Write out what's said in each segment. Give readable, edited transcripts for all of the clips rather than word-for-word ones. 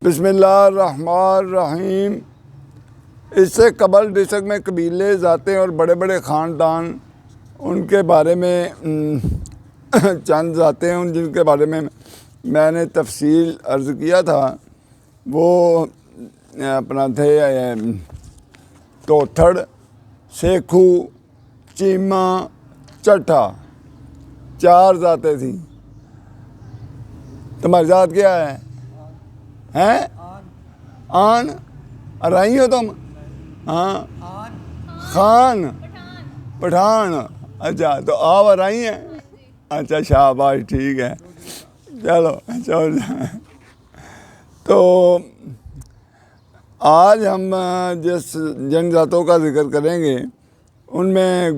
بسم اللہ الرحمن الرحیم۔ اس سے قبل ڈسٹرکٹ میں قبیلے، ذاتیں اور بڑے بڑے خاندان، ان کے بارے میں چند ذاتیں ہیں جن کے بارے میں نے تفصیل عرض کیا تھا، وہ اپنا تھے توتھڑ، سیکھو، چیمہ، چٹھا، 4 ذاتیں تھیں۔ تمہاری ذات کیا ہے؟ ہیں؟ آن؟ ارائی ہو تم؟ ہاں، خان، پٹھان۔ اچھا، تو آپ ارائی ہیں؟ اچھا، شاباش، ٹھیک ہے، چلو تو آج ہم جن ذاتوں کا ذکر کریں گے ان میں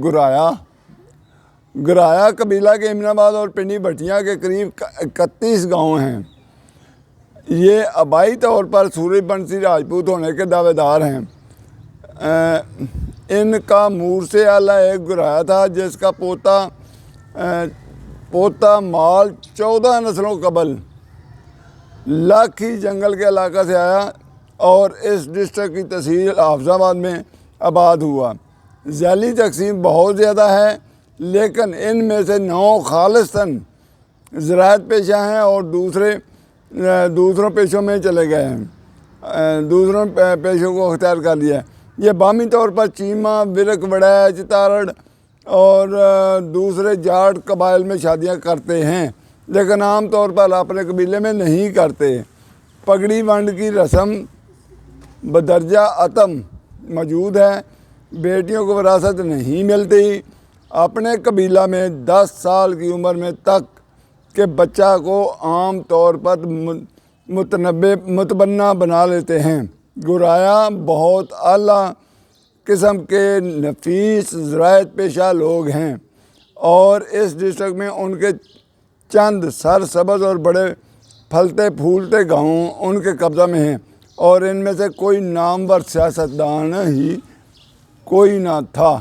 گرایا قبیلہ کے امین آباد اور پنڈی بھٹیاں کے قریب 31 گاؤں ہیں۔ یہ آبائی طور پر سوری بنسی راجپوت ہونے کے دعوے دار ہیں۔ ان کا مور سے اعلیٰ ایک گرایا تھا جس کا پوتا مال 14 نسلوں قبل لاکھی جنگل کے علاقہ سے آیا اور اس ڈسٹرکٹ کی تحصیل حافظ آباد میں آباد ہوا۔ ذیلی تقسیم بہت زیادہ ہے، لیکن ان میں سے 9 خالصتاً زراعت پیشہ ہیں اور دوسروں پیشوں میں چلے گئے ہیں، دوسروں پیشوں کو اختیار کر لیا ہے۔ یہ باہمی طور پر چیمہ، ورک، وڑیچ، تارڑ اور دوسرے جاٹ قبائل میں شادیاں کرتے ہیں، لیکن عام طور پر اپنے قبیلے میں نہیں کرتے۔ پگڑی ونڈ کی رسم بدرجہ عتم موجود ہے۔ بیٹیوں کو وراثت نہیں ملتی۔ اپنے قبیلہ میں 10 سال کی عمر میں تک کے بچہ کو عام طور پر متبنہ بنا لیتے ہیں۔ گرایا بہت اعلیٰ قسم کے نفیس زراعت پیشہ لوگ ہیں اور اس ڈسٹرکٹ میں ان کے چند سرسبز اور بڑے پھلتے پھولتے گاؤں ان کے قبضہ میں ہیں اور ان میں سے کوئی نامور سیاستدان ہی کوئی نہ تھا۔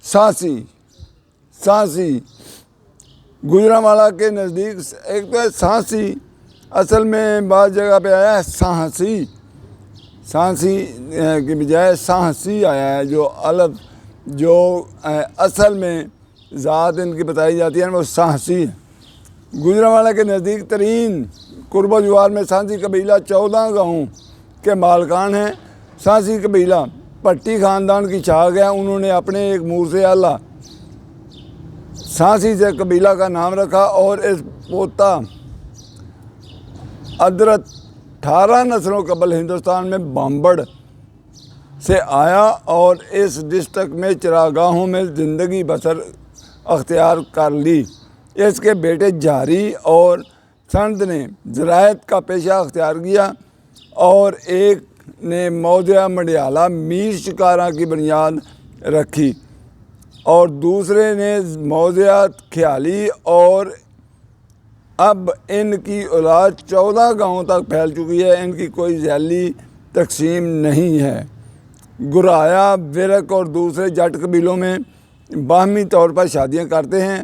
سانسی گوجرانوالا کے نزدیک ایک تو ہے سانسی، اصل میں بعض جگہ پہ آیا ہے سانسی کی بجائے سانسی آیا ہے، جو اصل میں ذات ان کی بتائی جاتی ہے وہ سانسی ہے۔ گوجرانوالا کے نزدیک ترین قرب و جوار میں سانسی قبیلہ 14 گاؤں کے مالکان ہیں۔ سانسی قبیلہ پٹی خاندان کی چھاگ ہے۔ انہوں نے اپنے ایک مور سے اعلیٰ سانسی سے قبیلہ کا نام رکھا اور اس پوتا ادرت 18 نسلوں قبل ہندوستان میں بامبڑ سے آیا اور اس ڈسٹرکٹ میں چراگاہوں میں زندگی بسر اختیار کر لی۔ اس کے بیٹے جاری اور سند نے زراعت کا پیشہ اختیار کیا اور ایک نے موضع مڈیالہ میر شکارہ کی بنیاد رکھی اور دوسرے نے موضع خیالی، اور اب ان کی اولاد 14 گاؤں تک پھیل چکی ہے۔ ان کی کوئی ذیلی تقسیم نہیں ہے۔ گرایا، ورک اور دوسرے جٹ قبیلوں میں باہمی طور پر شادیاں کرتے ہیں۔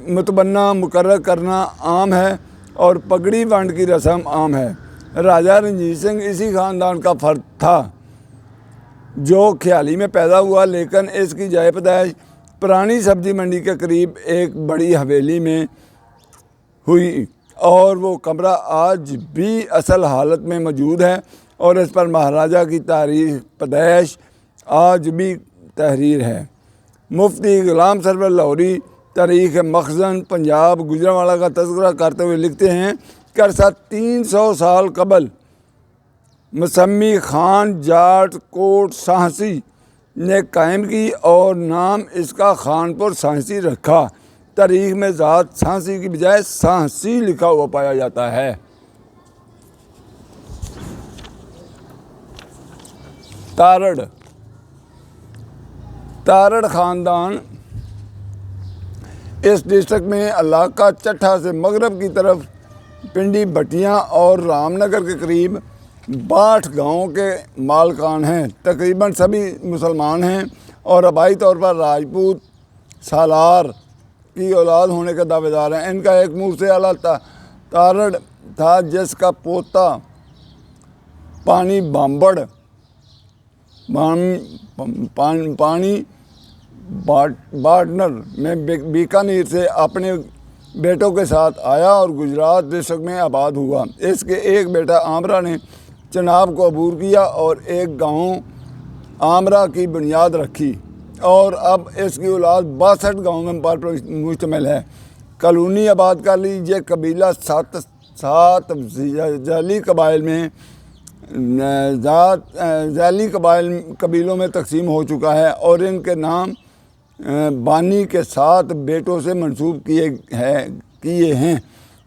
متبنہ مقرر کرنا عام ہے اور پگڑی ونڈ کی رسم عام ہے۔ راجہ رنجیت سنگھ اسی خاندان کا فرد تھا جو خیالی میں پیدا ہوا، لیکن اس کی جائے پیدائش پرانی سبزی منڈی کے قریب ایک بڑی حویلی میں ہوئی اور وہ کمرہ آج بھی اصل حالت میں موجود ہے اور اس پر مہاراجہ کی تاریخ پیدائش آج بھی تحریر ہے۔ مفتی غلام سرور لاہوری تاریخ مخزن پنجاب گوجرانوالا کا تذکرہ کرتے ہوئے لکھتے ہیں کہ عرصہ 300 سال قبل مسمی خان جاٹ کوٹ سانسی نے قائم کی اور نام اس کا خانپور سانسی رکھا۔ تاریخ میں ذات سانسی کی بجائے سانسی لکھا ہوا پایا جاتا ہے۔ تارڑ خاندان اس ڈسٹرکٹ میں علاقہ چٹھا سے مغرب کی طرف پنڈی بھٹیاں اور رام نگر کے قریب 62 گاؤں کے مالکان ہیں۔ تقریباً سبھی مسلمان ہیں اور آبائی طور پر راجپوت سالار کی اولاد ہونے کے دعوے دار ہیں۔ ان کا ایک مور سے اعلیٰ تارڑ تھا جس کا پوتا پانی بارٹنر میں بیکانیر سے اپنے بیٹوں کے ساتھ آیا اور گجرات ڈسٹرکٹ میں آباد ہوا۔ اس کے ایک بیٹا آمرا نے چناب کو عبور کیا اور ایک گاؤں آمرا کی بنیاد رکھی، اور اب اس کی اولاد 62 گاؤں میں پر مشتمل ہے۔ کالونی آباد کر لی۔ یہ قبیلہ سات ذیلی قبیلوں میں تقسیم ہو چکا ہے، اور ان کے نام بانی کے 7 بیٹوں سے منسوب کیے ہیں۔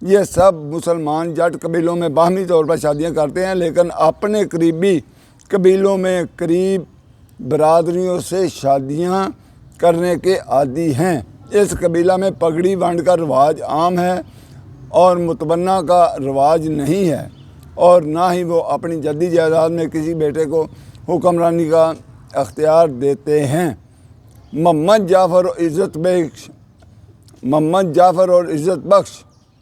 یہ سب مسلمان جٹ قبیلوں میں باہمی طور پر شادیاں کرتے ہیں، لیکن اپنے قریبی قبیلوں میں قریب برادریوں سے شادیاں کرنے کے عادی ہیں۔ اس قبیلہ میں پگڑی ونڈ کا رواج عام ہے اور متبنہ کا رواج نہیں ہے، اور نہ ہی وہ اپنی جدی جائیداد میں کسی بیٹے کو حکمرانی کا اختیار دیتے ہیں۔ محمد جعفر اور عزت بخش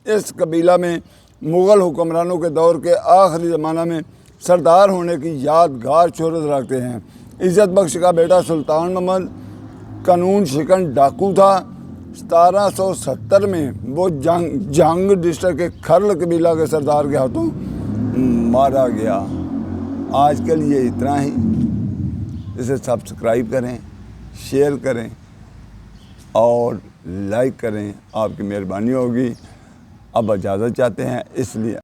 اس قبیلہ میں مغل حکمرانوں کے دور کے آخری زمانہ میں سردار ہونے کی یادگار شہرت رکھتے ہیں۔ عزت بخش کا بیٹا سلطان محمد قانون شکن ڈاکو تھا۔ 1770 میں وہ جنگ ڈسٹرکٹ کے کھرل قبیلہ کے سردار کے ہاتھوں مارا گیا۔ آج کے لیے اتنا ہی۔ اسے سبسکرائب کریں، شیئر کریں اور لائک کریں، آپ کی مہربانی ہوگی۔ اب اجازت چاہتے ہیں، اس لیے